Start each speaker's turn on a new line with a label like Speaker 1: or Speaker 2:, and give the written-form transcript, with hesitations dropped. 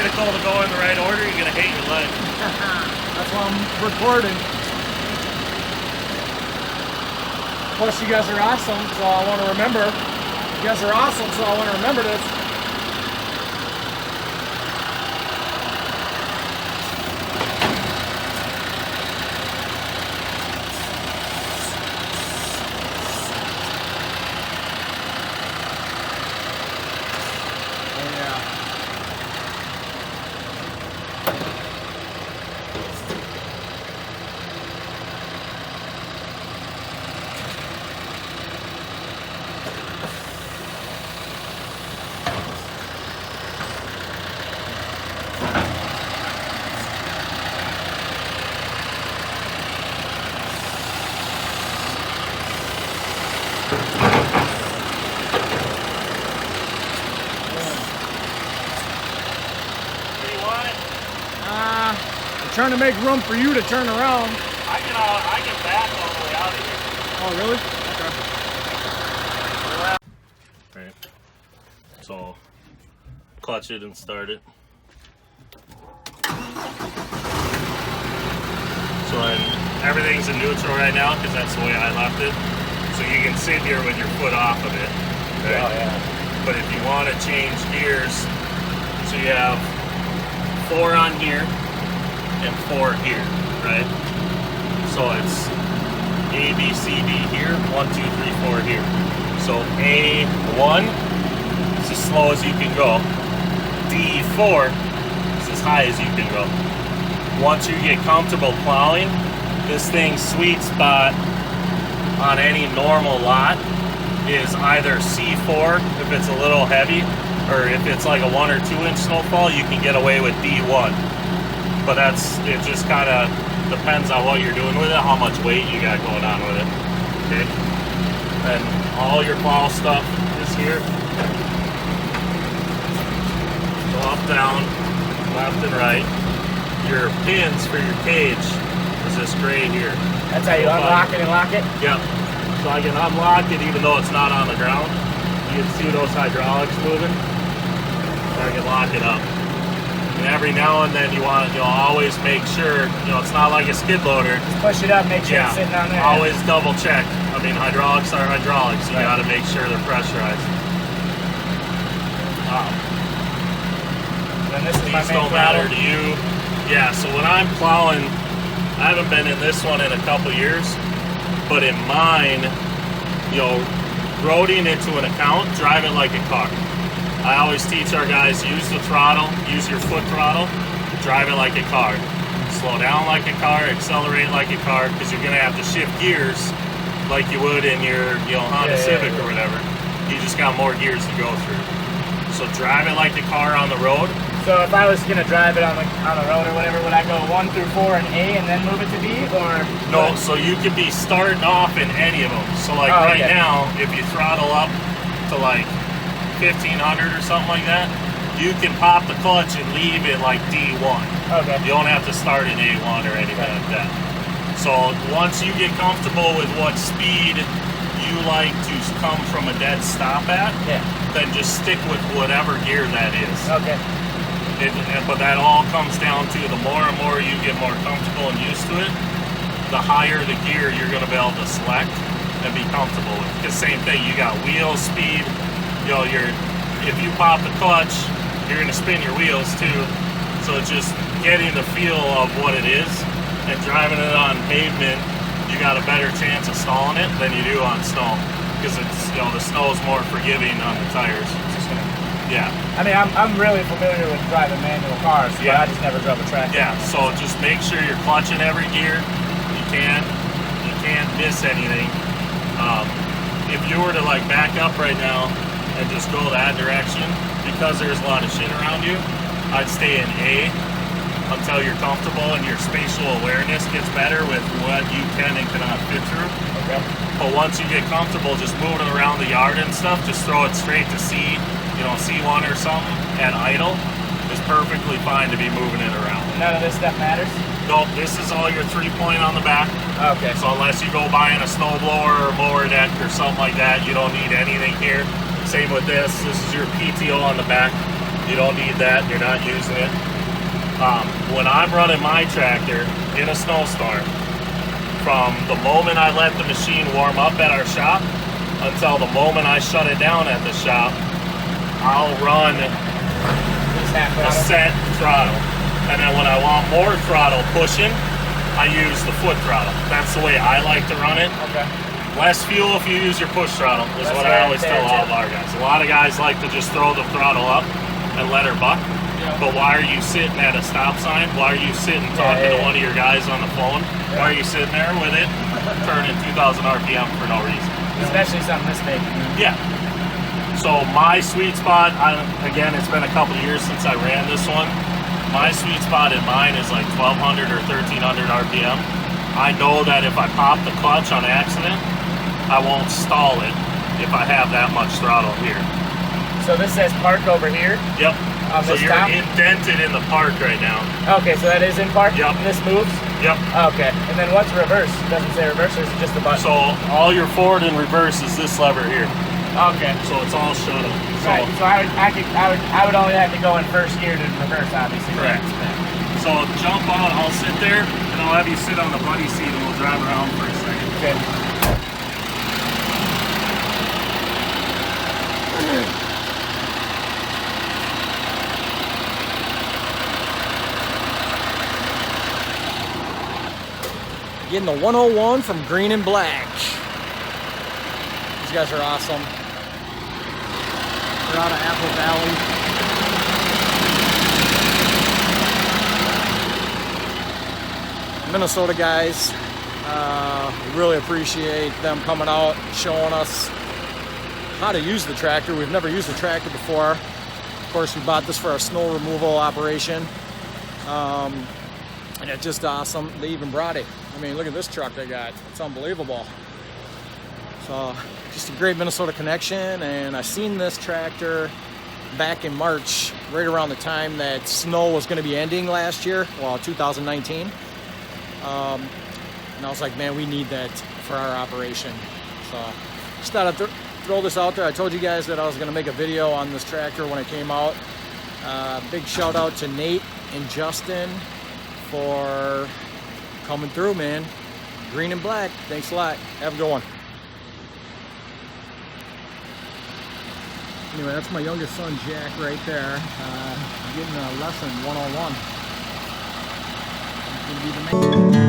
Speaker 1: critical to go in the right order, you're gonna hate your life.
Speaker 2: That's why I'm recording. Plus, you guys are awesome, so I want to remember. You guys are awesome, so I want to remember this. I'm trying to make room for you to turn around.
Speaker 1: I can back all the way out of here.
Speaker 2: Oh, really? Okay.
Speaker 1: Right. So, clutch it and start it. So everything's in neutral right now because that's the way I left it. So you can sit here with your foot off of it. Okay?
Speaker 2: Oh, yeah.
Speaker 1: But if you want to change gears, so you have 4 on here and 4 here, right? So it's A, B, C, D here, 1, 2, 3, 4 here. So A1 is as slow as you can go. D4 is as high as you can go. Once you get comfortable plowing, this thing's sweet spot on any normal lot is either C4 if it's a little heavy, or if it's like a 1 or 2 inch snowfall, you can get away with D1. But it just kind of depends on what you're doing with it, how much weight you got going on with it. Okay. And all your plow stuff is here. Go up, down, left and right. Your pins for your cage is this gray here.
Speaker 2: That's how you unlock it and lock it?
Speaker 1: Yep. So I can unlock it even though it's not on the ground. You can see those hydraulics moving. I can lock it up. And every now and then you'll always make sure, it's not like a skid loader.
Speaker 2: Just push it up, make sure it's sitting on there.
Speaker 1: Always double check. I mean, hydraulics are hydraulics. You gotta make sure they're pressurized.
Speaker 2: And this is my
Speaker 1: These
Speaker 2: main
Speaker 1: don't matter to you. Yeah, so when I'm plowing, I haven't been in this one in a couple years, but in mine, roading into an account, drive it like a car. I always teach our guys, use the throttle, use your foot throttle, drive it like a car. Slow down like a car, accelerate like a car, because you're gonna have to shift gears like you would in your Honda Civic or whatever. You just got more gears to go through. So drive it like a car on the road.
Speaker 2: So if I was gonna drive it on the road or whatever, would I go 1 through 4 and A and then move it to B, or?
Speaker 1: No, so you could be starting off in any of them. So like now, if you throttle up to like 1500 or something like that, you can pop the clutch and leave it like D1.
Speaker 2: Okay.
Speaker 1: You don't have to start in A1 or anything like that. So once you get comfortable with what speed you like to come from a dead stop at, then just stick with whatever gear that is.
Speaker 2: Okay.
Speaker 1: But that all comes down to the more and more you get more comfortable and used to it, the higher the gear you're going to be able to select and be comfortable with. Because same thing, you got wheel speed. If you pop the clutch, you're going to spin your wheels too. So it's just getting the feel of what it is, and driving it on pavement, you got a better chance of stalling it than you do on snow, because it's the snow is more forgiving on the tires. Yeah.
Speaker 2: I mean, I'm really familiar with driving manual cars, but I just never drove a tractor.
Speaker 1: Yeah. So just make sure you're clutching every gear. You can't miss anything. If you were to like back up right now and just go that direction, because there's a lot of shit around you, I'd stay in A until you're comfortable and your spatial awareness gets better with what you can and cannot fit through.
Speaker 2: Okay.
Speaker 1: But once you get comfortable just moving around the yard and stuff, just throw it straight to C, C1 or something at idle is perfectly fine to be moving it around.
Speaker 2: None of this stuff matters?
Speaker 1: Nope, this is all your 3-point on the back.
Speaker 2: Okay.
Speaker 1: So unless you go buying a snowblower or mower deck or something like that, you don't need anything here. Same with this. This is your PTO on the back. You don't need that. You're not using it. When I'm running my tractor in a snowstorm, from the moment I let the machine warm up at our shop until the moment I shut it down at the shop, I'll run a set throttle. And then when I want more throttle pushing, I use the foot throttle. That's the way I like to run it.
Speaker 2: Okay.
Speaker 1: Less fuel if you use your push throttle is what I always tell all of our guys. A lot of guys like to just throw the throttle up and let her buck. Yeah. But why are you sitting at a stop sign? Why are you sitting talking to one of your guys on the phone? Yeah. Why are you sitting there with it turning 2,000 RPM for no reason?
Speaker 2: Especially something this big.
Speaker 1: Yeah. So my sweet spot, again, it's been a couple of years since I ran this one. My sweet spot in mine is like 1,200 or 1,300 RPM. I know that if I pop the clutch on accident, I won't stall it if I have that much throttle here.
Speaker 2: So this says park over here?
Speaker 1: Yep. So you're indented in the park right now. Okay,
Speaker 2: so that is in park?
Speaker 1: Yep.
Speaker 2: And this moves?
Speaker 1: Yep.
Speaker 2: Okay. And then what's reverse? It doesn't say reverse, or is it just the button?
Speaker 1: So all your forward and reverse is this lever here.
Speaker 2: Okay.
Speaker 1: So it's all shut up.
Speaker 2: Right. So I would only have to go in first gear to reverse, obviously.
Speaker 1: Correct. So jump out, I'll sit there, and I'll have you sit on the buddy seat and we'll drive around for a second.
Speaker 2: Okay. Getting the 101 from Green and Black. These guys are awesome. They're out of Apple Valley. Minnesota guys. Really appreciate them coming out, showing us how to use the tractor. We've never used a tractor before. Of course, we bought this for our snow removal operation. And it's just awesome. They even brought it. I mean, look at this truck they got. It's unbelievable. So, just a great Minnesota connection. And I seen this tractor back in March, right around the time that snow was going to be ending last year, well, 2019. And I was like, man, we need that for our operation. So, just thought I'd throw this out there. I told you guys that I was going to make a video on this tractor when it came out. Big shout out to Nate and Justin for coming through, man. Green and Black, thanks a lot. Have a good one. Anyway, that's my youngest son, Jack, right there, getting a lesson 101. He's gonna be the man.